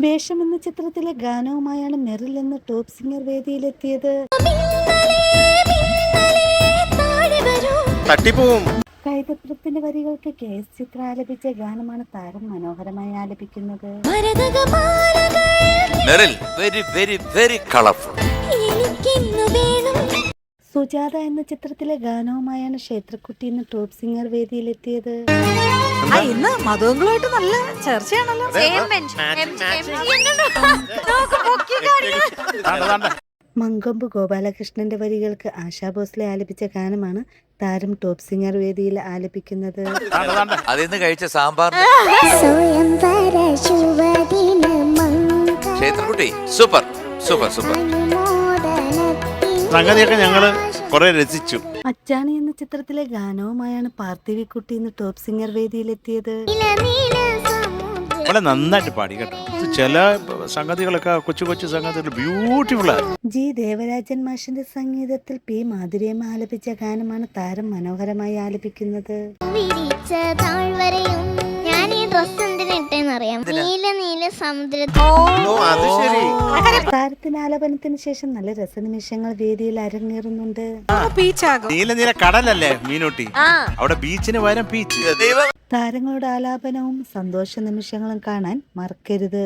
വേഷം എന്ന ചിത്രത്തിലെ ഗാനവുമായാണ് മെറിൽ എന്ന ടോപ്പ് സിംഗർ വേദിയിലെത്തിയത്. കൈതപ്രത്തിന്റെ വരികൾക്ക് KS ചിത്ര ആലപിച്ച ഗാനമാണ് താരം മനോഹരമായി ആലപിക്കുന്നത്. സുജാത എന്ന ചിത്രത്തിലെ ഗാനവുമായാണ് ക്ഷേത്രക്കുട്ടി എന്ന ടോപ്പ് സിംഗർ വേദിയിലെത്തിയത്. ഇന്ന് മധുവങ്ങളുമായിട്ട് നല്ല ചർച്ചയാണല്ലോ. മങ്കൊമ്പ് ഗോപാലകൃഷ്ണന്റെ വരികൾക്ക് ആശാ ഭോസ്ലെ ആലപിച്ച ഗാനമാണ് താരം ടോപ്പ് സിംഗർ വേദിയിൽ ആലപിക്കുന്നത്. അതിന്ന് കഴിച്ച സാമ്പാർ ക്ഷേത്രക്കുട്ടി സൂപ്പർ സൂപ്പർ സൂപ്പർ. സംഗതിയൊക്കെ ഞങ്ങള് കുറെ രസിച്ചു. അച്ചാണി എന്ന ചിത്രത്തിലെ ഗാനവുമായാണ് പാർത്ഥിവിക്കുട്ടി എന്ന ടോപ്പ് സിംഗർ വേദിയിലെത്തിയത്. വളരെ നന്നായിട്ട് പാടി കേട്ടോ. ചില സംഗതികളൊക്കെ കൊച്ചു കൊച്ചു സംഗതികൾ ബ്യൂട്ടിഫുൾ ആണ്. ജി ദേവരാജൻ മാഷിന്റെ സംഗീതത്തിൽ P മാധുര്യമ്മ ആലപിച്ച ഗാനമാണ് താരം മനോഹരമായി ആലപിക്കുന്നത്. താരത്തിന്റെ ആലപനത്തിന് ശേഷം നല്ല രസനിമിഷങ്ങൾ വേദിയിൽ അരങ്ങേറുന്നുണ്ട്. നീല നീല കടലല്ലേ മീനൂട്ടി, അവിടെ ബീച്ചിന് പകരം ബീച്ച്. താരങ്ങളുടെ ആലാപനവും സന്തോഷ നിമിഷങ്ങളും കാണാൻ മറക്കരുത്.